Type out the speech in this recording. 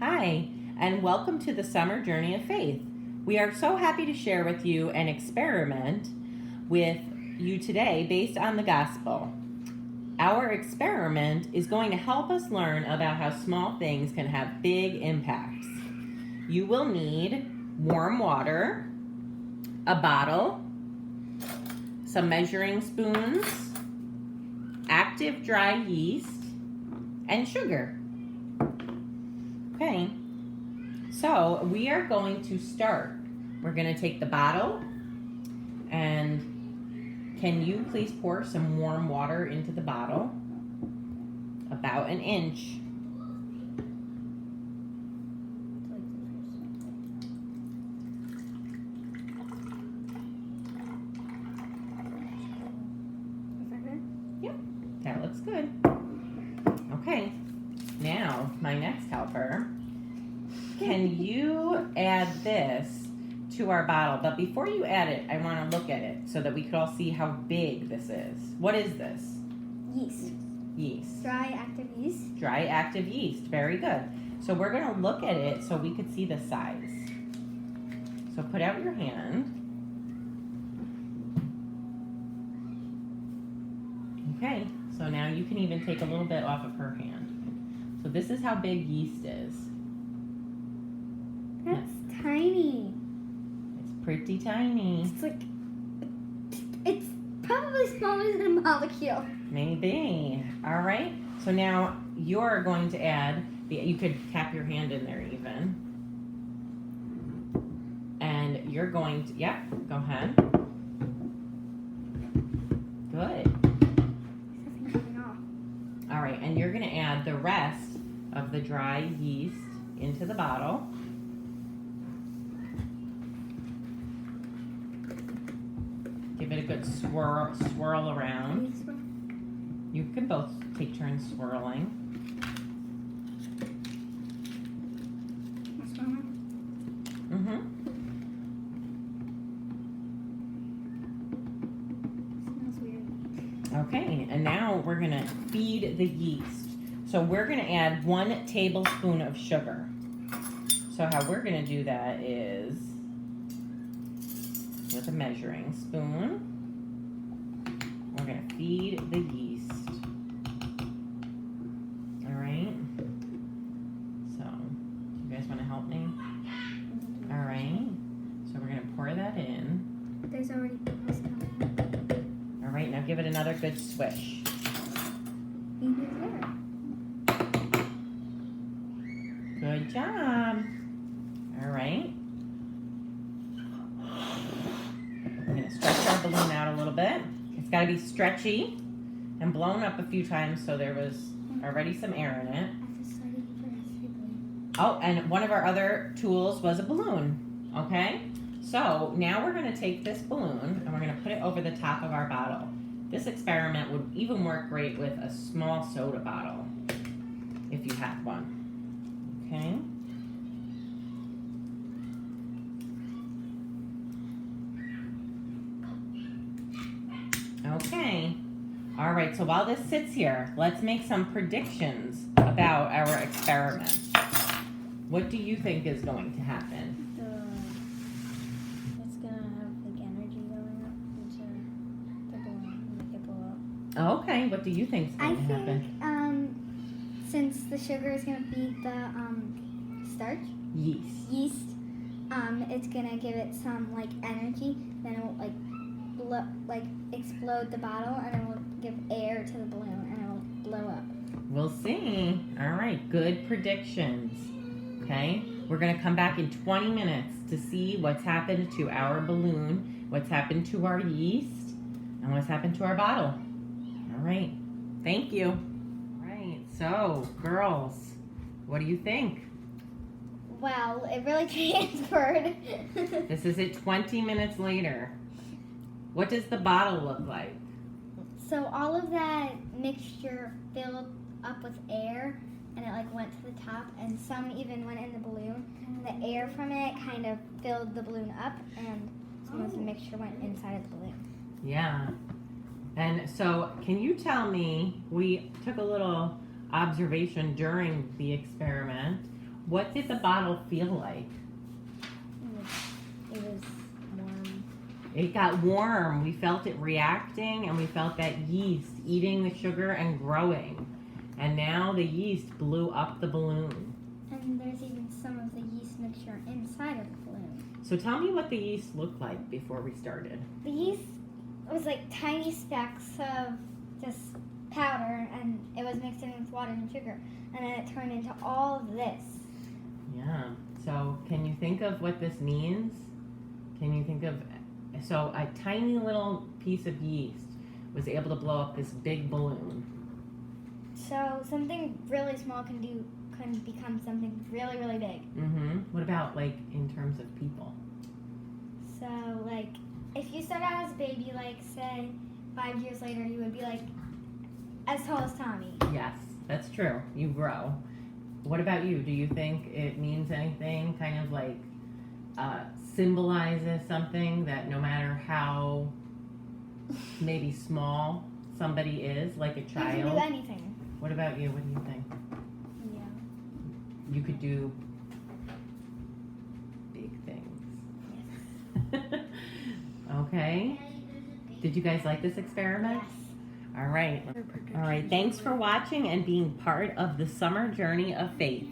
Hi, and welcome to the Summer Journey of Faith. We are so happy to share with you an experiment with you today based on the gospel. Our experiment is going to help us learn about how small things can have big impacts. You will need warm water, a bottle, some measuring spoons, active dry yeast, and sugar. Okay, so we are going to start. We're going to take the bottle, and can you please pour some warm water into the bottle? About an inch. Yep, that looks good. Okay. Now, my next helper, can you add this to our bottle? But before you add it, I want to look at it so that we could all see how big this is. What is this? Yeast. Yeast. Dry active yeast. Dry active yeast. Very good. So we're going to look at it so we could see the size. So put out your hand. Okay, so now you can even take a little bit off of her hand. So this is how big yeast is. That's tiny. It's pretty tiny. It's probably smaller than a molecule. Maybe. All right. So now you're going to add, you could tap your hand in there even. And you're going to, yeah, go ahead. Good. All right, and you're going to add the rest of the dry yeast into the bottle. Give it a good swirl around. You can both take turns swirling. Mm-hmm. Smells weird. Okay, and now we're going to feed the yeast. So we're going to add 1 tablespoon of sugar. So how we're going to do that is with a measuring spoon. We're going to feed the yeast. All right. So, you guys want to help me? All right. So we're going to pour that in. There's already bubbles coming. All right, now give it another good swish. Good job. All right. We're going to stretch our balloon out a little bit. It's got to be stretchy and blown up a few times so there was already some air in it. Oh, and one of our other tools was a balloon. Okay? So now we're going to take this balloon and we're going to put it over the top of our bottle. This experiment would even work great with a small soda bottle if you had one. Okay. Okay. All right, so while this sits here, let's make some predictions about our experiment. What do you think is going to happen? It's gonna have like energy going up into the balloon, make it blow up. Okay, what do you think is going to happen? Since the sugar is gonna feed the starch, Yeast. it's gonna give it some like energy. Then it will explode the bottle, and it will give air to the balloon, and it will blow up. We'll see. All right, good predictions. Okay, we're going to come back in 20 minutes to see what's happened to our balloon, what's happened to our yeast, and what's happened to our bottle. All right, thank you. All right, so girls, what do you think? Well, it really transferred. This is it 20 minutes later. What does the bottle look like? So all of that mixture filled up with air, and it like went to the top, and some even went in the balloon. The air from it kind of filled the balloon up, and some of the mixture went inside of the balloon. Yeah. And so can you tell me, we took a little observation during the experiment. What did the bottle feel like? It was warm. It got warm. We felt it reacting, and we felt that yeast eating the sugar and growing. And now the yeast blew up the balloon. And there's even some of the yeast mixture inside of the balloon. So tell me what the yeast looked like before we started. The yeast was like tiny specks of just powder, and it was mixed in with water and sugar. And then it turned into all of this. Yeah. So can you think of what this means? Can you think of, so a tiny little piece of yeast was able to blow up this big balloon. So something really small can become something really, really big. Mm-hmm. What about like in terms of people? So like if you start out as a baby, like say 5 years later, you would be like as tall as Tommy. Yes, that's true. You grow. What about you? Do you think it means anything? Kind of like symbolizes something that no matter how maybe small somebody is, like a child. You can do anything. What about you? What do you think? Yeah. You could do big things. Yes. Okay. Did you guys like this experiment? Yes. All right. All right. Thanks for watching and being part of the summer journey of faith.